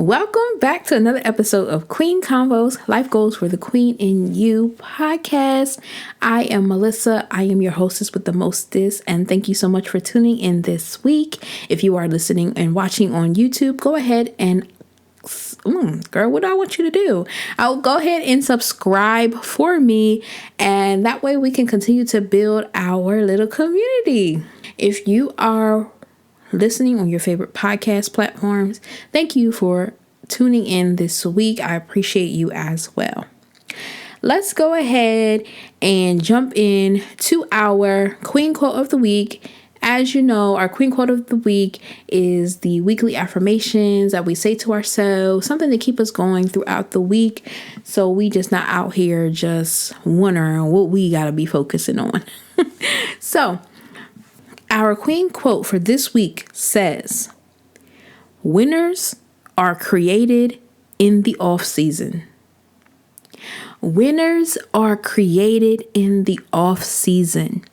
Welcome back to another episode of Queen Convos, Life Goals for the Queen in You podcast. I am Melissa. I am your hostess with the mostest, and thank you so much for tuning in this week. If you are listening and watching on YouTube, go ahead and girl, what do I want you to do? I'll go ahead and subscribe for me, and that way we can continue to build our little community. If you are listening on your favorite podcast platforms, thank you for tuning in this week. I appreciate you as well. Let's go ahead and jump in to our Queen Quote of the Week. As you know, our Queen Quote of the Week is the weekly affirmations that we say to ourselves, something to keep us going throughout the week, so we just not out here just wondering what we got to be focusing on. So our Queen Quote for this week says, "Winners are created in the off season." Winners are created in the off season.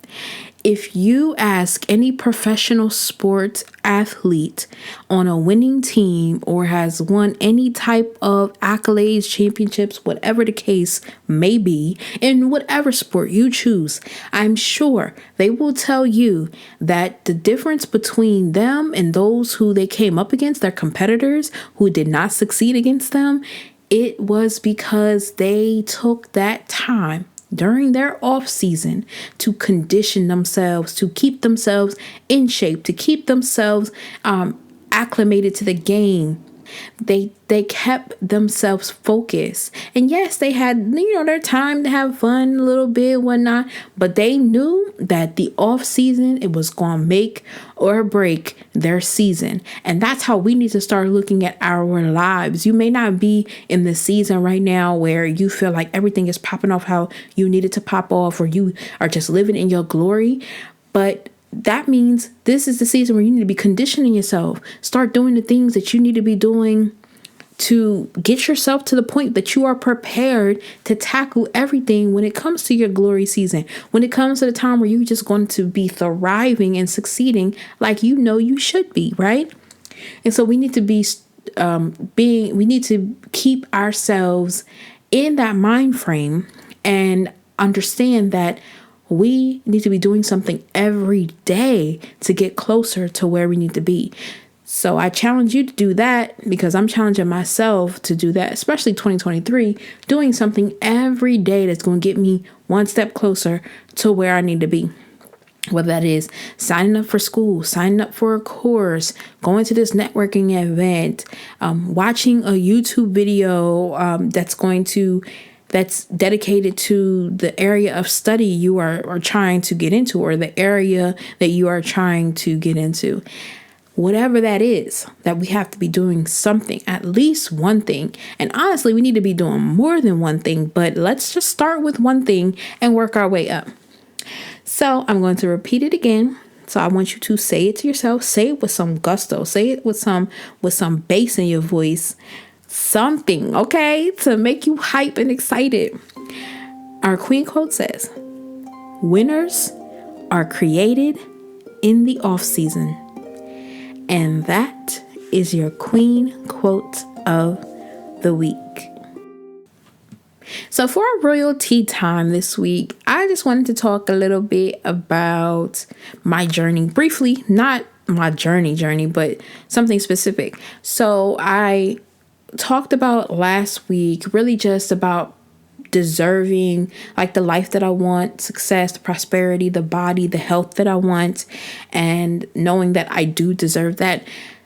If you ask any professional sports athlete on a winning team or has won any type of accolades, championships, whatever the case may be, in whatever sport you choose, I'm sure they will tell you that the difference between them and those who they came up against, their competitors who did not succeed against them, it was because they took that time during their off season to condition themselves, to keep themselves in shape, to keep themselves acclimated to the game. They kept themselves focused. And yes, they had, their time to have fun a little bit, whatnot, but they knew that the off season, it was going to make or break their season. And that's how we need to start looking at our lives. You may not be in the season right now where you feel like everything is popping off how you need it to pop off, or you are just living in your glory, but that means this is the season where you need to be conditioning yourself. Start doing the things that you need to be doing to get yourself to the point that you are prepared to tackle everything when it comes to your glory season. When it comes to the time where you're just going to be thriving and succeeding like you should be, right? And so we need to be we need to keep ourselves in that mind frame and understand that we need to be doing something every day to get closer to where we need to be. So I challenge you to do that, because I'm challenging myself to do that, especially 2023, doing something every day that's going to get me one step closer to where I need to be. Whether that is signing up for school, signing up for a course, going to this networking event, watching a YouTube video that's dedicated to the area of study you are trying to get into, or the area that you are trying to get into. Whatever that is, that we have to be doing something, at least one thing. And honestly, we need to be doing more than one thing, but let's just start with one thing and work our way up. So I'm going to repeat it again. So I want you to say it to yourself. Say it with some gusto. Say it with some bass in your voice. Something, okay, to make you hype and excited. Our Queen Quote says, "Winners are created in the off season." And that is your Queen Quote of the week. So for our royal tea time this week, I just wanted to talk a little bit about my journey briefly, not my journey, but something specific. So I talked about last week, really just about deserving like the life that I want, success, prosperity, the body, the health that I want, and knowing that I do deserve that.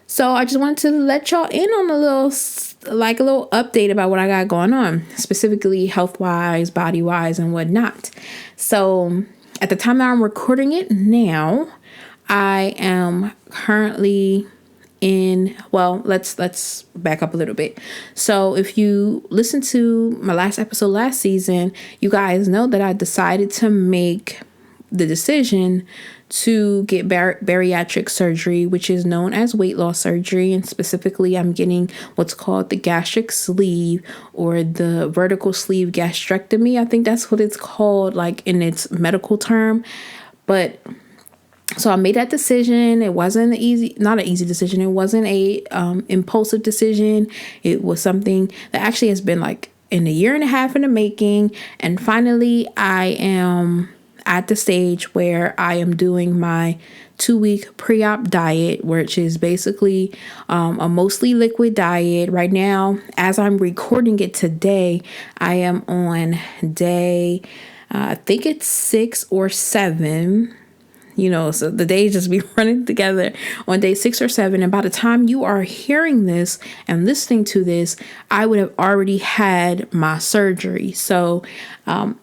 So I just wanted to let y'all in on a little update about what I got going on, specifically health wise, body wise, and whatnot. So at the time that I'm recording it now, I am currently let's back up a little bit. So if you listen to my last episode last season, you guys know that I decided to make the decision to get bariatric surgery, which is known as weight loss surgery. And specifically, I'm getting what's called the gastric sleeve, or the vertical sleeve gastrectomy. I think that's what it's called, like in its medical term. But So I made that decision. It wasn't not an easy decision. It wasn't a impulsive decision. It was something that actually has been like in a year and a half in the making. And finally, I am at the stage where I am doing my 2-week pre-op diet, which is basically a mostly liquid diet. Right now, as I'm recording it today, I am on day, I think it's 6 or 7. So the days just be running together on day 6 or 7. And by the time you are hearing this and listening to this, I would have already had my surgery. So, I'm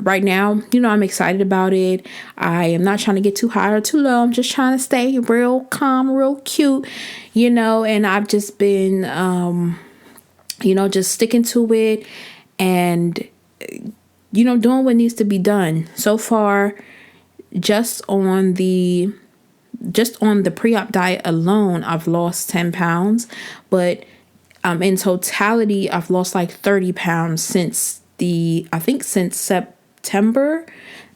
right now, I'm excited about it. I am not trying to get too high or too low. I'm just trying to stay real calm, real cute, and I've just been, just sticking to it and, doing what needs to be done. So far, just on the pre-op diet alone, I've lost 10 pounds, but in totality, I've lost like 30 pounds since September,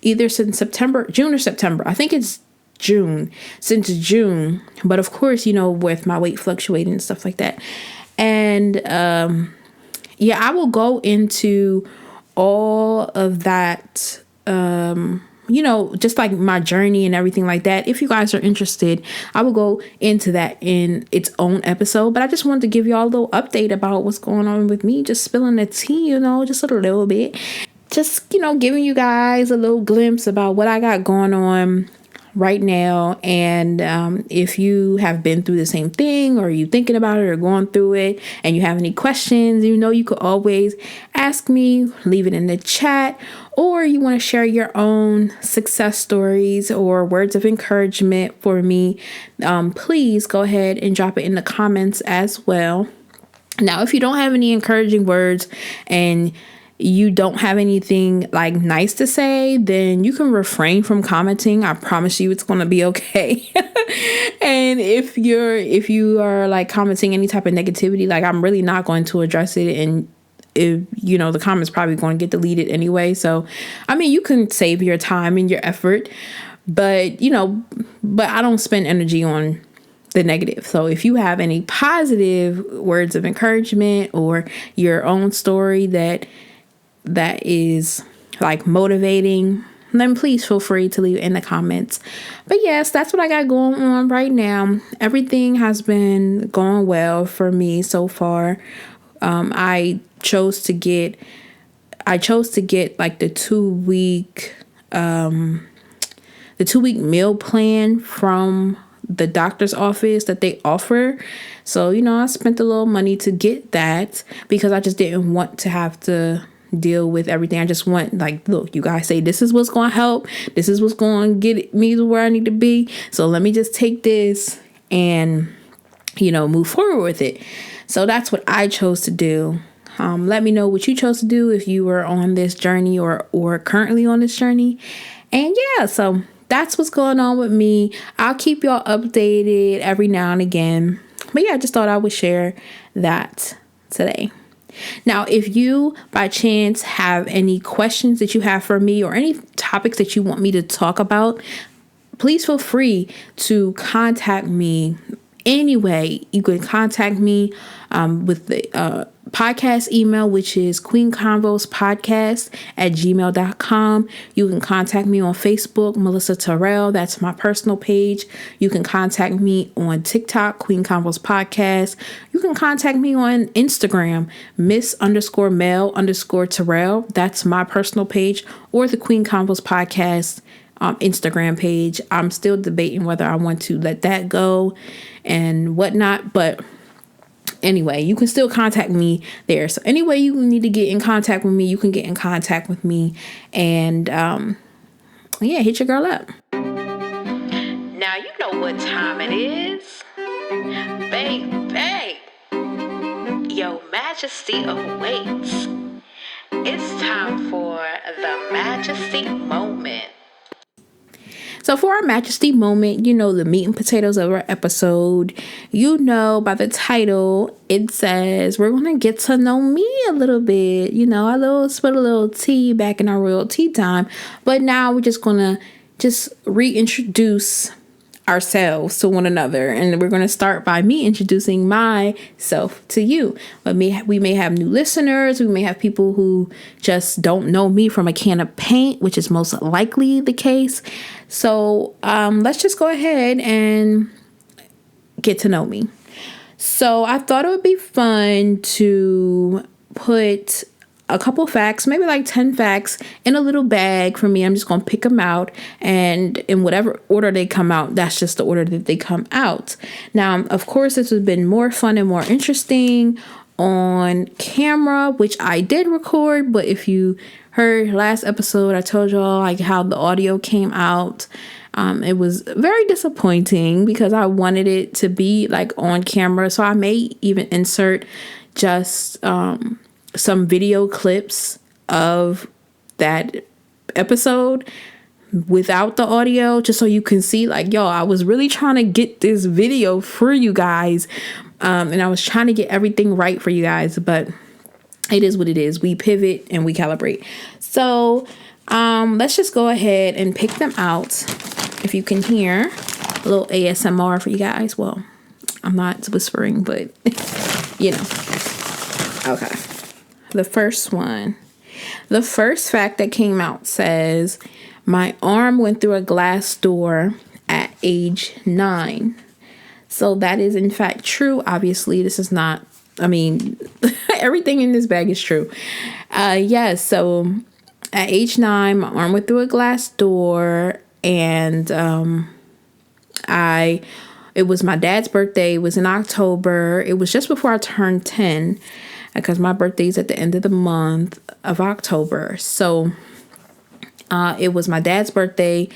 either since June or September. I think it's since June. But of course, with my weight fluctuating and stuff like that. And I will go into all of that, just like my journey and everything like that. If you guys are interested, I will go into that in its own episode. But I just wanted to give y'all a little update about what's going on with me, just spilling the tea, just a little bit. Just, giving you guys a little glimpse about what I got going on right now. And if you have been through the same thing, or you thinking about it or going through it, and you have any questions, you could always ask me, leave it in the chat, or you want to share your own success stories or words of encouragement for me, please go ahead and drop it in the comments as well. Now, if you don't have any encouraging words and you don't have anything like nice to say, then you can refrain from commenting. I promise you it's going to be okay. And if you are like commenting any type of negativity, like I'm really not going to address it. And if, the comments probably going to get deleted anyway. So, you can save your time and your effort, but I don't spend energy on the negative. So if you have any positive words of encouragement or your own story that is like motivating, then please feel free to leave it in the comments. But yes, that's what I got going on right now. Everything has been going well for me so far. I chose to get like the 2-week meal plan from the doctor's office that they offer. So, I spent a little money to get that because I just didn't want to have to deal with everything. I just want, like, look, you guys say this is what's going to help. This is what's going to get me to where I need to be. So let me just take this and, move forward with it. So that's what I chose to do. Let me know what you chose to do if you were on this journey or currently on this journey. And so that's what's going on with me. I'll keep y'all updated every now and again. But I just thought I would share that today. Now, if you by chance have any questions that you have for me or any topics that you want me to talk about, please feel free to contact me. Anyway, you can contact me with the podcast email, which is queenconvospodcast@gmail.com. You can contact me on Facebook, Melissa Terrell. That's my personal page. You can contact me on TikTok, Queen Convos Podcast. You can contact me on Instagram, Miss_Mel_Terrell. That's my personal page, or the Queen Convos Podcast Instagram page. I'm still debating whether I want to let that go and whatnot, but anyway, you can still contact me there. So anyway, you need to get in contact with me, you can get in contact with me, and hit your girl up. Now you know what time it is, baby. Your Majesty awaits. It's time for the Majesty moment. So for our Majesty moment, the meat and potatoes of our episode, by the title, it says we're going to get to know me a little bit. I spilled a little tea back in our real tea time. But now we're just going to just reintroduce ourselves to one another, and we're going to start by me introducing myself to you. But we may have new listeners, we may have people who just don't know me from a can of paint, which is most likely the case. So let's just go ahead and get to know me. So I thought it would be fun to put a couple facts, maybe like 10 facts in a little bag for me. I'm just going to pick them out, and in whatever order they come out, that's just the order that they come out. Now, of course, this has been more fun and more interesting on camera, which I did record. But if you heard last episode, I told y'all like how the audio came out. It was very disappointing because I wanted it to be like on camera. So I may even insert just some video clips of that episode without the audio, just so you can see like, yo, I was really trying to get this video for you guys. And I was trying to get everything right for you guys, but it is what it is. We pivot and we calibrate. So let's just go ahead and pick them out. If you can hear a little ASMR for you guys. Well, I'm not whispering, but you know. Okay. The first one. The first fact that came out says, my arm went through a glass door at age 9. So that is in fact true. Obviously, this is not, everything in this bag is true. Yes. So at age 9, my arm went through a glass door, and it was my dad's birthday. It was in October. It was just before I turned 10, because my birthday is at the end of the month of October. So it was my dad's birthday.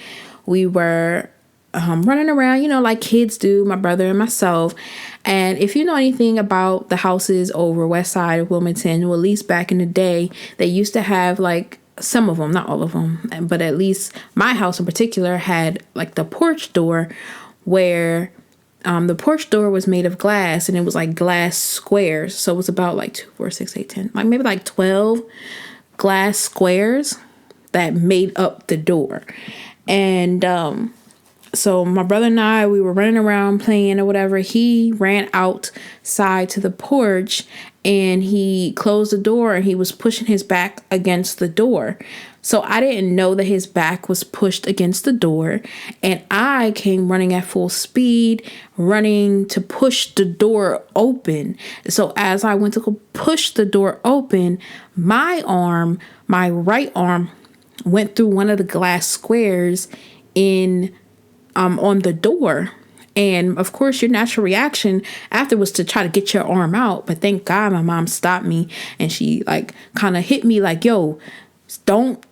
We were running around, like kids do, my brother and myself. And if you know anything about the houses over west side of Wilmington, or at least back in the day, they used to have like some of them, not all of them, but at least my house in particular had like the porch door, where the porch door was made of glass, and it was like glass squares. So it was about like 2, 4, 6, 8, 10, like maybe like 12 glass squares that made up the door. And so my brother and I, we were running around playing or whatever. He ran outside to the porch, and he closed the door, and he was pushing his back against the door. So I didn't know that his back was pushed against the door, and I came running at full speed, running to push the door open. So as I went to go push the door open, my right arm went through one of the glass squares on the door. And of course, your natural reaction after was to try to get your arm out. But thank God my mom stopped me, and she like kind of hit me like, yo, don't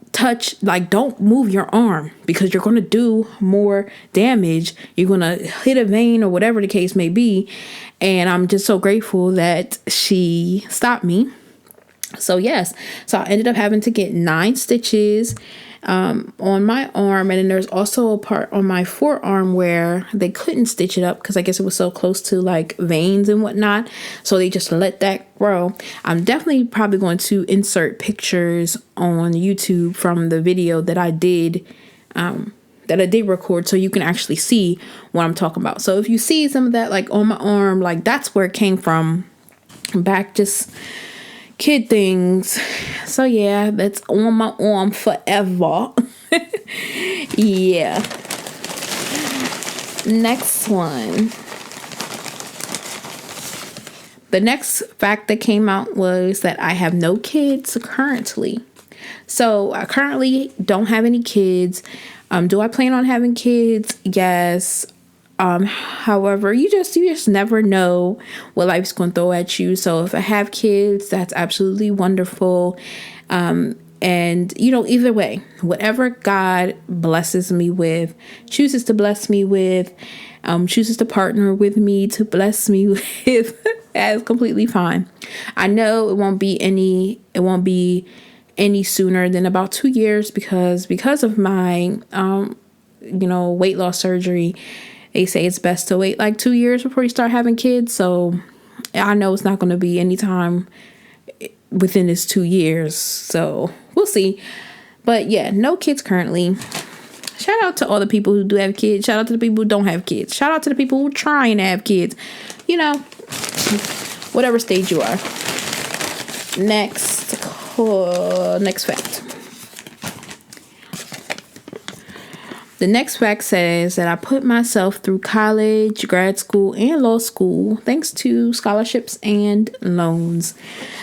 move your arm, because you're going to do more damage. You're going to hit a vein or whatever the case may be. And I'm just so grateful that she stopped me. So yes, so I ended up having to get 9 stitches on my arm, and then there's also a part on my forearm where they couldn't stitch it up because I guess it was so close to like veins and whatnot, so they just let that grow. I'm definitely probably going to insert pictures on YouTube from the video that I did record, so you can actually see what I'm talking about. So if you see some of that like on my arm, like that's where it came from, back just kid things. So yeah, that's on my arm forever. Yeah. Next one. The next fact that came out was that I have no kids currently. So I currently don't have any kids. Do I plan on having kids? Yes. However, you just never know what life's going to throw at you. So if I have kids, that's absolutely wonderful. And either way, whatever God blesses me with, chooses to bless me with, chooses to partner with me to bless me with, that's completely fine. I know it won't be any sooner than about 2 years because of my, weight loss surgery. They say it's best to wait like 2 years before you start having kids. So I know it's not going to be any time within this 2 years. So we'll see. But yeah, no kids currently. Shout out to all the people who do have kids. Shout out to the people who don't have kids. Shout out to the people who are trying to have kids. You know, whatever stage you are. Next fact. The next fact says that I put myself through college, grad school, and law school thanks to scholarships and loans.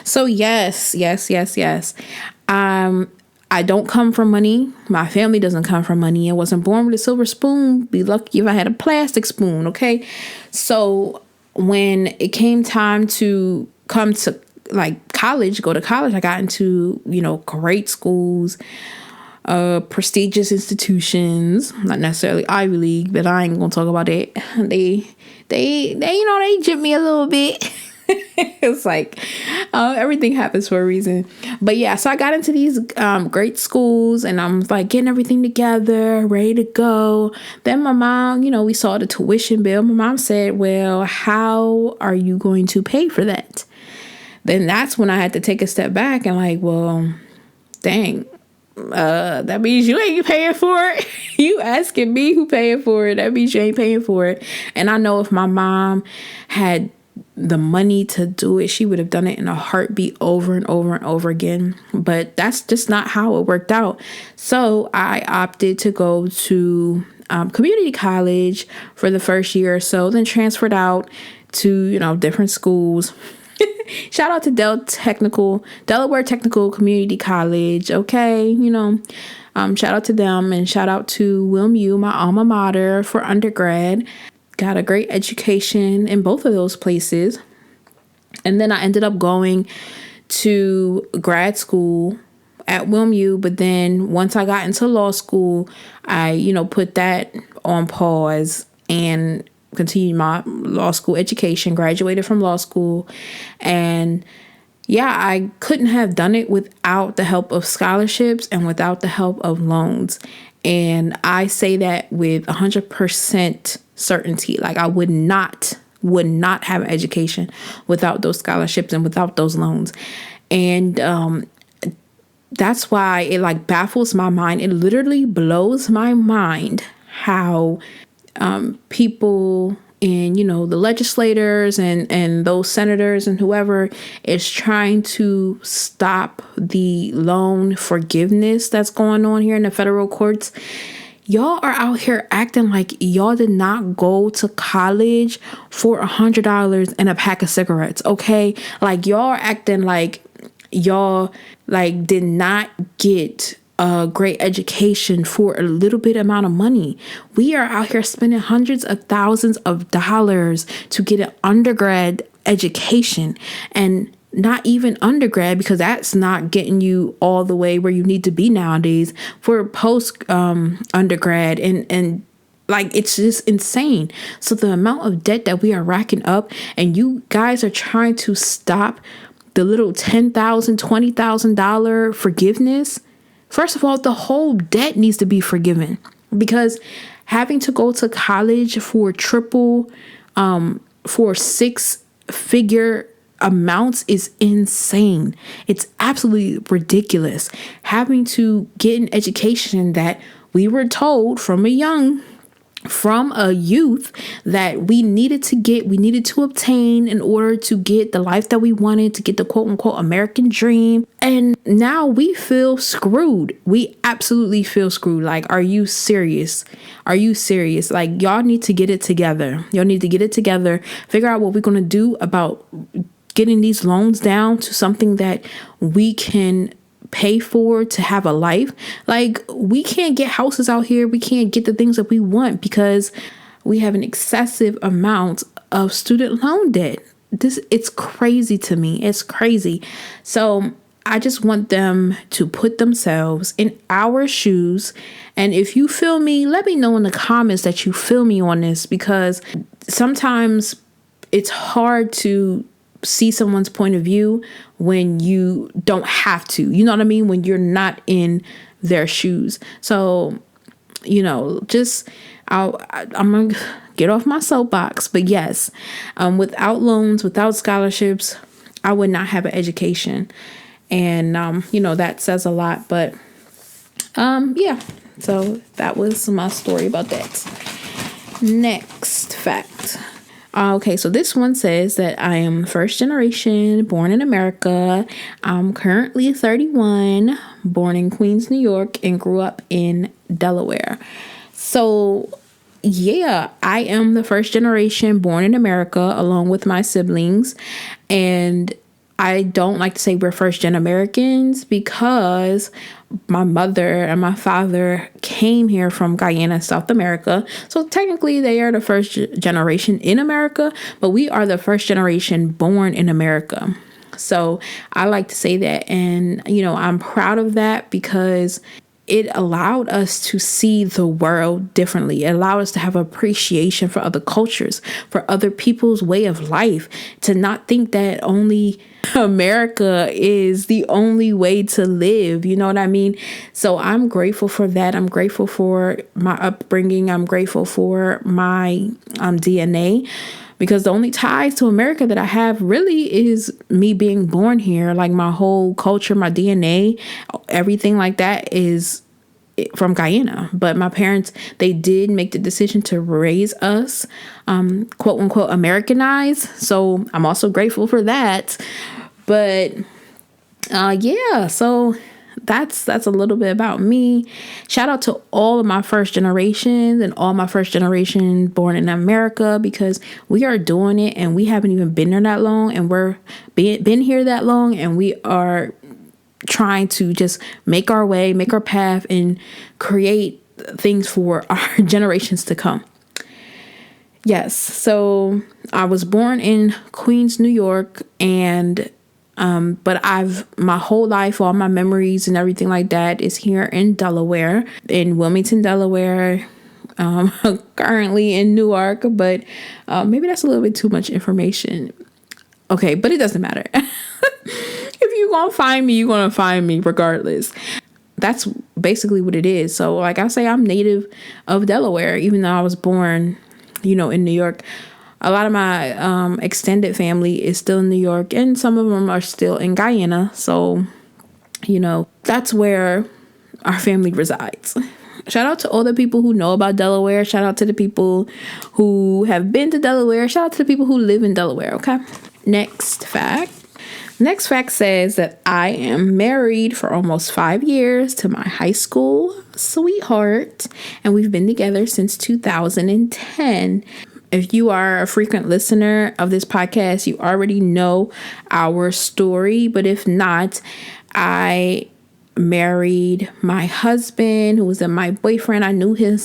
So yes. I don't come from money. My family doesn't come from money. I wasn't born with a silver spoon. Be lucky if I had a plastic spoon, okay? So when it came time to come to like college, go to college, I got into, great schools, prestigious institutions, not necessarily Ivy League, but I ain't gonna talk about that. They gypped me a little bit. It's like everything happens for a reason. But yeah, so I got into these great schools, and I'm like getting everything together, ready to go. Then my mom, we saw the tuition bill. My mom said, well, how are you going to pay for that? Then that's when I had to take a step back and like, well, dang, that means you ain't paying for it. You asking me who paying for it. That means you ain't paying for it. And I know if my mom had the money to do it, she would have done it in a heartbeat over and over and over again. But that's just not how it worked out. So I opted to go to community college for the first year or so, then transferred out to, different schools. Shout out to Delaware Technical Community College. Okay. Shout out to them, and shout out to WilmU, my alma mater, for undergrad. Got a great education in both of those places. And then I ended up going to grad school at WilmU. But then once I got into law school, I, put that on pause and continued my law school education, graduated from law school. And yeah, I couldn't have done it without the help of scholarships and without the help of loans. And I say that with 100% certainty. Like I would not have an education without those scholarships and without those loans. And that's why it like baffles my mind. It literally blows my mind how people in, the legislators and those senators and whoever is trying to stop the loan forgiveness that's going on here in the federal courts. Y'all are out here acting like y'all did not go to college for $100 and a pack of cigarettes, okay? Like y'all are acting like y'all like did not get a great education for a little bit amount of money. We are out here spending hundreds of thousands of dollars to get an undergrad education, and not even undergrad, because that's not getting you all the way where you need to be nowadays for post undergrad. And like, it's just insane. So the amount of debt that we are racking up, and you guys are trying to stop the little $10,000, $20,000 forgiveness. First of all, the whole debt needs to be forgiven, because having to go to college for for 6-figure amounts is insane. It's absolutely ridiculous. Having to get an education that we were told from a youth that we needed to obtain in order to get the life that we wanted, to get the quote unquote American dream. And now we feel screwed. We absolutely feel screwed. Like, are you serious? Are you serious? Like, y'all need to get it together. Figure out what we're going to do about getting these loans down to something that we can pay for to have a life. Like, we can't get houses out here. We can't get the things that we want because we have an excessive amount of student loan debt. It's crazy to me. It's crazy. So I just want them to put themselves in our shoes. And if you feel me, let me know in the comments that you feel me on this, because sometimes it's hard to see someone's point of view when you don't have to, you know what I mean? When you're not in their shoes. So, I'm going to get off my soapbox, but yes, without loans, without scholarships, I would not have an education. And, that says a lot, but, yeah, So that was my story about that. Next fact. Okay, so this one says that I am first generation, born in America. I'm currently 31, born in Queens, New York, and grew up in Delaware. So, yeah, I am the first generation born in America along with my siblings. And I don't like to say we're first gen Americans because my mother and my father came here from Guyana, South America. So technically they are the first generation in America, but we are the first generation born in America. So I like to say that. And, I'm proud of that because it allowed us to see the world differently. It allowed us to have appreciation for other cultures, for other people's way of life, to not think that only America is the only way to live. You know what I mean? So I'm grateful for that. I'm grateful for my upbringing. I'm grateful for my DNA. Because the only ties to America that I have really is me being born here. Like my whole culture, my DNA, everything like that is from Guyana. But my parents, they did make the decision to raise us, quote unquote, Americanized. So I'm also grateful for that. But yeah, so that's a little bit about me. Shout out to all of my first generations and all my first generation born in America, because we are doing it and we haven't even been there that long, and we're been here that long, and we are trying to just make our way, make our path, and create things for our generations to come. Yes, so I was born in Queens, New York, and but my whole life, all my memories and everything like that is here in Delaware, in Wilmington, Delaware, currently in Newark, but maybe that's a little bit too much information. Okay, but it doesn't matter. If you're going to find me, you're going to find me regardless. That's basically what it is. So like I say, I'm native of Delaware, even though I was born, in New York. A lot of my extended family is still in New York, and some of them are still in Guyana. So, that's where our family resides. Shout out to all the people who know about Delaware. Shout out to the people who have been to Delaware. Shout out to the people who live in Delaware, okay? Next fact. Next fact says that I am married for almost 5 years to my high school sweetheart, and we've been together since 2010. If you are a frequent listener of this podcast, you already know our story. But if not, I married my husband, who was my boyfriend. I knew him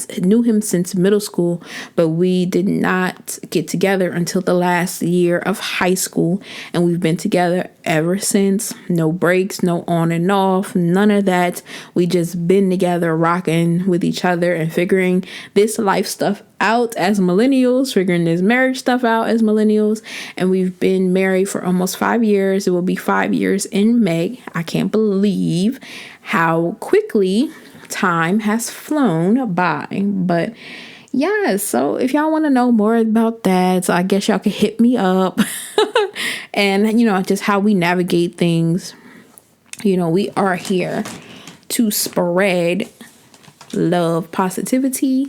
since middle school, but we did not get together until the last year of high school, and we've been together ever since. No breaks, no on and off, none of that. We just been together, rocking with each other and figuring this life stuff out as millennials, figuring this marriage stuff out as millennials. And we've been married for almost 5 years. It will be 5 years in May. I can't believe how quickly time has flown by. But yeah, so if y'all want to know more about that, so I guess y'all can hit me up. And just how we navigate things. We are here to spread love, positivity,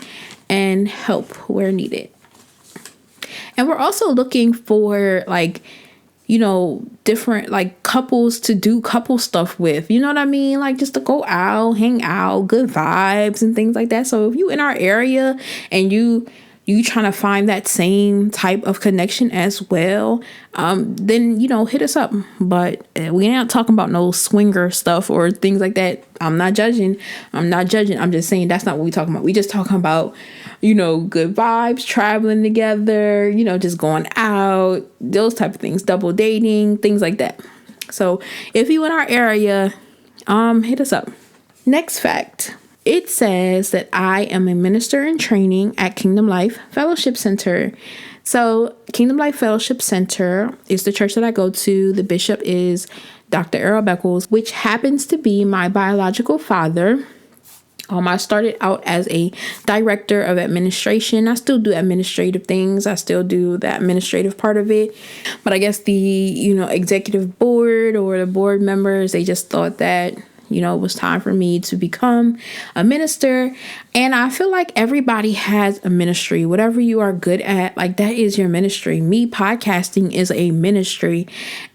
and help where needed. And we're also looking for different couples to do couple stuff with, you know what I mean? Like just to go out, hang out, good vibes and things like that. So if you in our area and you trying to find that same type of connection as well, then hit us up. But we ain't talking about no swinger stuff or things like that. I'm not judging. I'm just saying that's not what we talking about. We just talking about good vibes, traveling together, just going out, those type of things, double dating, things like that. So if you in our area, hit us up. Next fact. It says that I am a minister in training at Kingdom Life Fellowship Center. So Kingdom Life Fellowship Center is the church that I go to. The bishop is Dr. Errol Beckles, which happens to be my biological father. I started out as a director of administration. I still do administrative things. I still do the administrative part of it. But I guess the, executive board or the board members, they just thought that, it was time for me to become a minister. And I feel like everybody has a ministry. Whatever you are good at, like, that is your ministry. Me, podcasting is a ministry.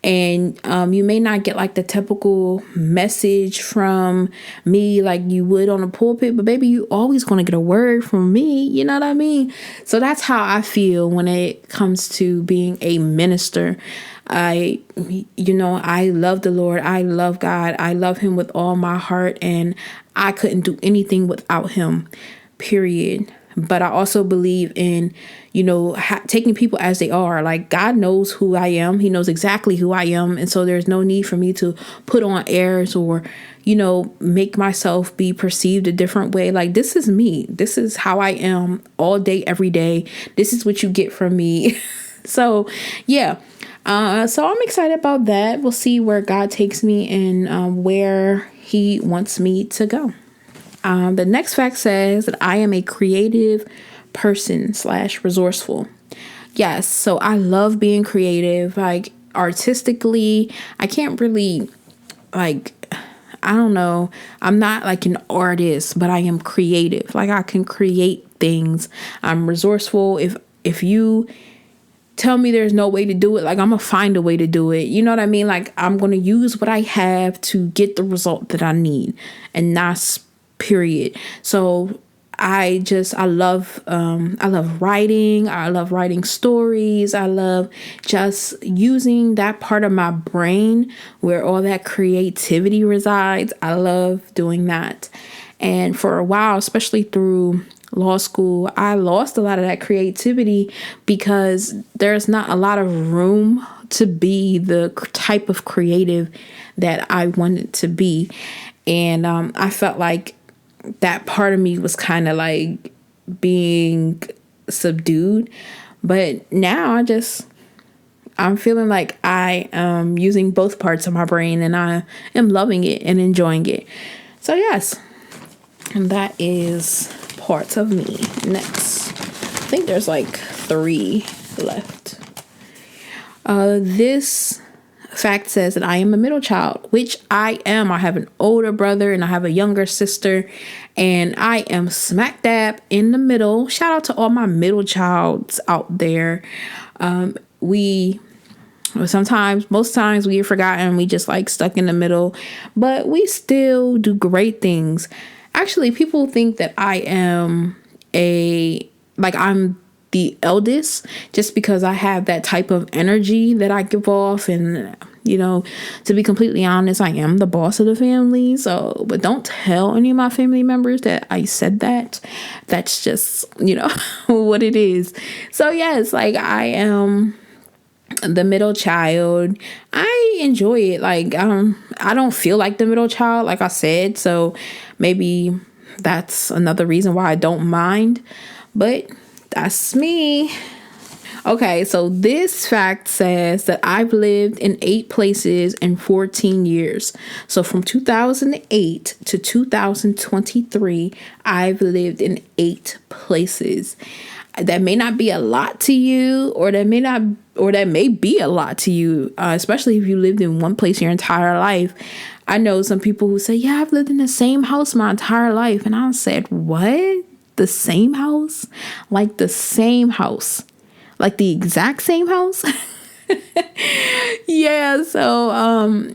And you may not get like the typical message from me like you would on a pulpit, but baby, you always going to get a word from me. You know what I mean? So that's how I feel when it comes to being a minister. I love the Lord. I love God. I love him with all my heart, and I couldn't do anything without him, period. But I also believe in, taking people as they are. Like, God knows who I am. He knows exactly who I am. And so there's no need for me to put on airs or, make myself be perceived a different way. Like, this is me. This is how I am all day, every day. This is what you get from me. So, yeah. So I'm excited about that. We'll see where God takes me and where he wants me to go. The next fact says that I am a creative person / resourceful. Yes. So I love being creative, like artistically. I can't really I don't know. I'm not like an artist, but I am creative. Like, I can create things. I'm resourceful. If you tell me there's no way to do it, like, I'm gonna find a way to do it. You know what I mean? Like, I'm gonna use what I have to get the result that I need, and that's period. So I love writing. I love writing stories. I love just using that part of my brain where all that creativity resides. I love doing that. And for a while, especially through law school, I lost a lot of that creativity because there's not a lot of room to be the type of creative that I wanted to be. And I felt like that part of me was kind of like being subdued. But now I'm feeling like I am using both parts of my brain, and I am loving it and enjoying it. So yes, and that is parts of me. Next, I think there's like 3 left. This fact says that I am a middle child, which I am. I have an older brother and I have a younger sister, and I am smack dab in the middle. Shout out to all my middle childs out there. Most times we get forgotten. We just like stuck in the middle, but we still do great things. Actually, people think that I am I'm the eldest just because I have that type of energy that I give off. And, to be completely honest, I am the boss of the family. So, but don't tell any of my family members that I said that. That's just, what it is. So yes, like, I am the middle child. I enjoy it. Like, I don't feel like the middle child, like I said. So maybe that's another reason why I don't mind. But that's me. Okay, so this fact says that I've lived in 8 places in 14 years. So from 2008 to 2023, I've lived in 8 places. That may not be a lot to you, or that may be a lot to you, especially if you lived in one place your entire life. I know some people who say, yeah, I've lived in the same house my entire life. And I said, what? The same house? Like the same house? Like the exact same house? Yeah. So,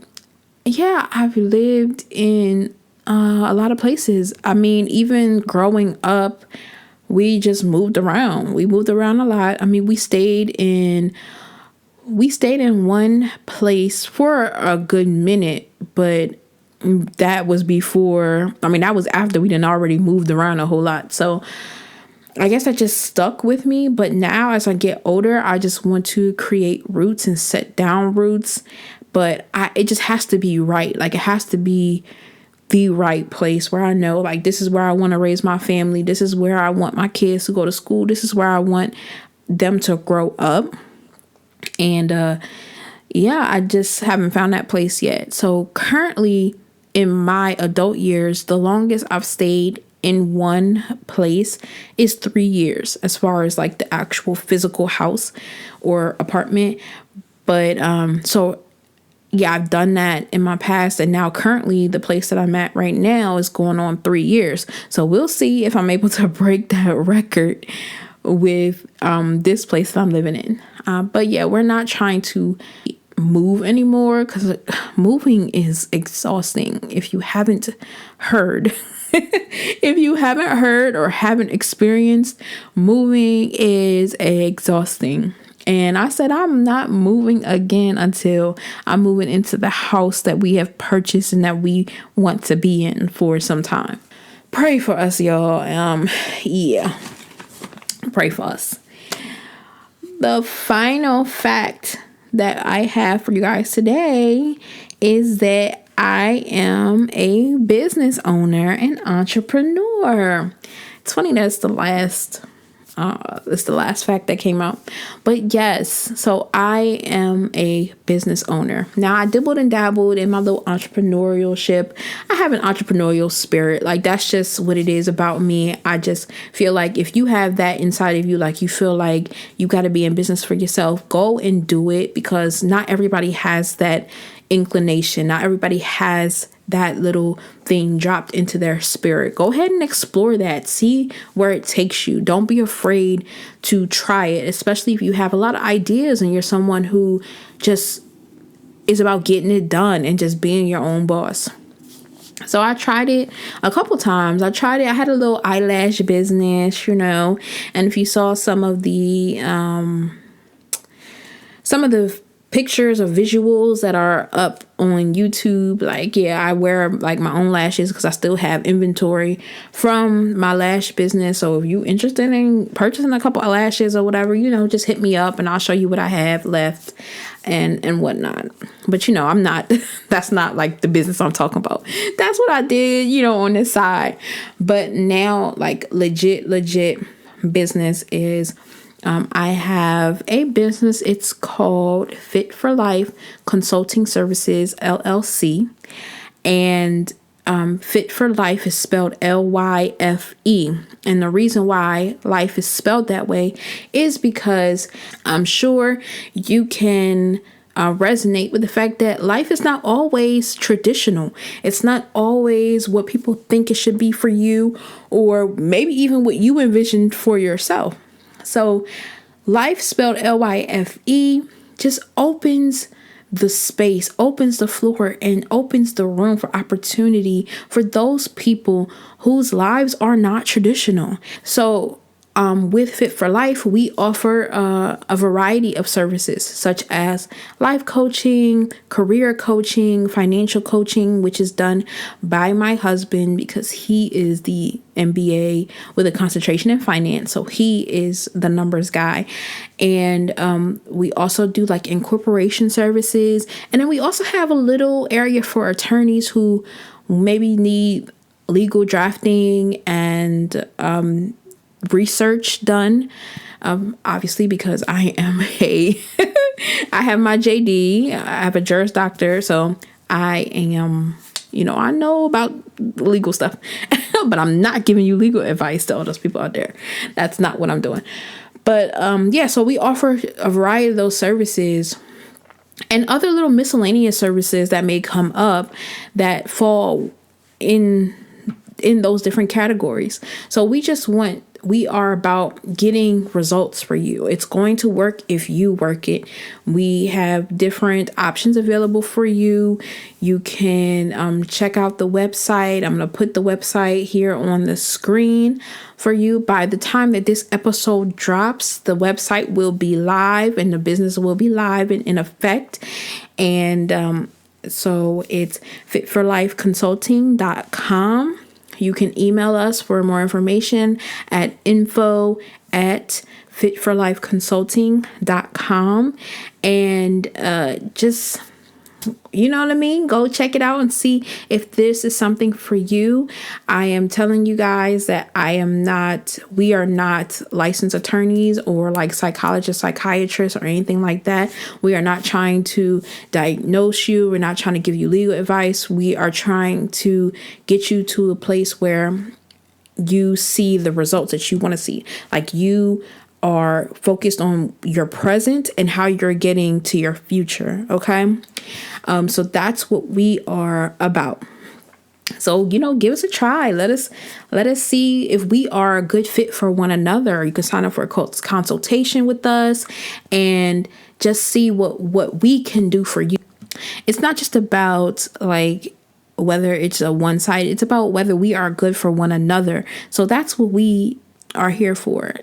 I've lived in a lot of places. I mean, even growing up, we just moved around. We moved around a lot. I mean, we stayed in one place for a good minute, but that was after we done already moved around a whole lot. So I guess that just stuck with me. But now as I get older, I just want to create roots and set down roots. But it just has to be right. Like, it has to be the right place where I know, like, this is where I want to raise my family. This is where I want my kids to go to school. This is where I want them to grow up. And I just haven't found that place yet. So currently in my adult years, the longest I've stayed in one place is 3 years, as far as like the actual physical house or apartment. But so yeah, I've done that in my past. And now currently the place that I'm at right now is going on 3 years. So we'll see if I'm able to break that record with this place that I'm living in. But yeah, we're not trying to move anymore because moving is exhausting. If you haven't heard, if you haven't heard or haven't experienced, moving is exhausting. And I said, I'm not moving again until I'm moving into the house that we have purchased and that we want to be in for some time. Pray for us, y'all. Yeah, pray for us. The final fact that I have for you guys today is that I am a business owner and entrepreneur. It's funny that's it's the last fact that came out. But yes, so I am a business owner. Now, I dibbled and dabbled in my little entrepreneurship. I have an entrepreneurial spirit. Like, that's just what it is about me. I just feel like if you have that inside of you, like you feel like you got to be in business for yourself, go and do it, because not everybody has that inclination. Not everybody has that little thing dropped into their spirit. Go ahead and explore that. See where it takes you. Don't be afraid to try it, especially if you have a lot of ideas and you're someone who just is about getting it done and just being your own boss. So I tried it a couple times. I had a little eyelash business, and if you saw some of the pictures or visuals that are up on YouTube, like, yeah, I wear like my own lashes because I still have inventory from my lash business. So if you interested in purchasing a couple of lashes or whatever, just hit me up and I'll show you what I have left and whatnot. But I'm not, that's not like the business I'm talking about. That's what I did, on this side. But now, like, legit business is, I have a business. It's called Fit for Life Consulting Services, LLC. And Fit for Life is spelled LYFE. And the reason why life is spelled that way is because I'm sure you can resonate with the fact that life is not always traditional. It's not always what people think it should be for you, or maybe even what you envisioned for yourself. So life, spelled LYFE, just opens the space, opens the floor, and opens the room for opportunity for those people whose lives are not traditional. So with Fit for Life, we offer a variety of services such as life coaching, career coaching, financial coaching, which is done by my husband because he is the MBA with a concentration in finance. So he is the numbers guy. And we also do like incorporation services. And then we also have a little area for attorneys who maybe need legal drafting and research done, obviously, because I am I have my JD, I have a Juris Doctor, so I am, I know about legal stuff, but I'm not giving you legal advice to all those people out there. That's not what I'm doing. But so we offer a variety of those services and other little miscellaneous services that may come up that fall in those different categories. So we are about getting results for you. It's going to work if you work it. We have different options available for you. You can check out the website. I'm going to put the website here on the screen for you. By the time that this episode drops, the website will be live and the business will be live and in effect. And so it's fitforlifeconsulting.com. You can email us for more information at info@fitforlifeconsulting.com. And just, go check it out and see if this is something for you. I am telling you guys that we are not licensed attorneys or like psychologists, psychiatrists, or anything like that. We are not trying to diagnose you. We're not trying to give you legal advice. We are trying to get you to a place where you see the results that you want to see. Like, you are focused on your present and how you're getting to your future. Okay. So that's what we are about. So, give us a try. Let us see if we are a good fit for one another. You can sign up for a consultation with us and just see what we can do for you. It's not just about like whether it's a one side, it's about whether we are good for one another. So that's what we are here for.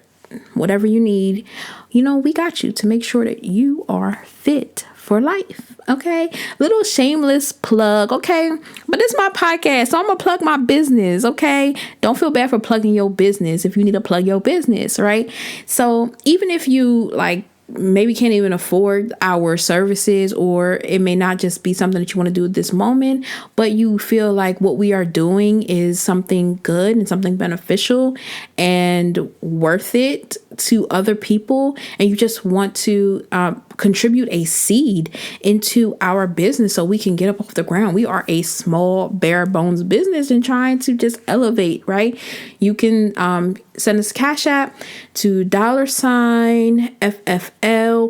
Whatever you need, we got you to make sure that you are fit for life. Okay. Little shameless plug. Okay. But it's my podcast, so I'm going to plug my business. Okay. Don't feel bad for plugging your business if you need to plug your business. Right. So even if you maybe can't even afford our services, or it may not just be something that you want to do at this moment, but you feel like what we are doing is something good and something beneficial and worth it to other people, and you just want to contribute a seed into our business so we can get up off the ground. We are a small, bare bones business and trying to just elevate, right? You can send us Cash App to $FFL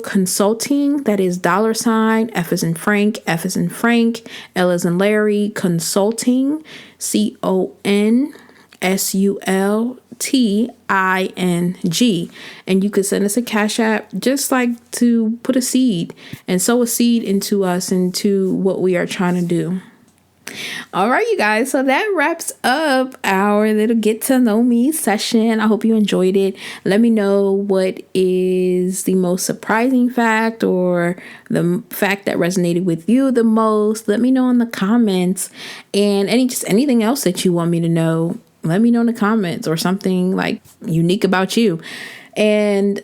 Consulting. That is $ F as in Frank, F as in Frank, L as in Larry, Consulting, CONSULTING. And you could send us a Cash App just like to put a seed and sow a seed into us, into what we are trying to do. All right, you guys. So that wraps up our little get to know me session. I hope you enjoyed it. Let me know what is the most surprising fact or the fact that resonated with you the most. Let me know in the comments, and anything else that you want me to know. Let me know in the comments, or something like unique about you. And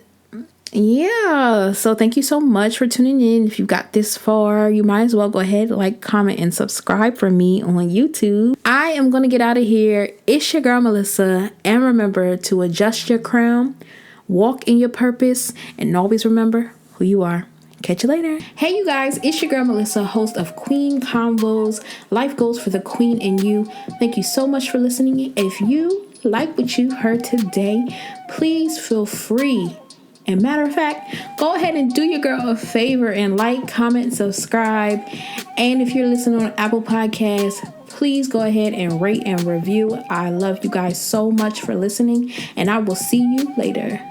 yeah, so thank you so much for tuning in. If you got this far, you might as well go ahead, comment, and subscribe for me on YouTube. I am going to get out of here. It's your girl, Melissa. And remember to adjust your crown, walk in your purpose, and always remember who you are. Catch you later. Hey, you guys, it's your girl, Melissa, host of Queen Convos, Life Goals for the Queen in You. Thank you so much for listening. If you like what you heard today, please feel free. And matter of fact, go ahead and do your girl a favor and comment, subscribe. And if you're listening on Apple Podcasts, please go ahead and rate and review. I love you guys so much for listening, and I will see you later.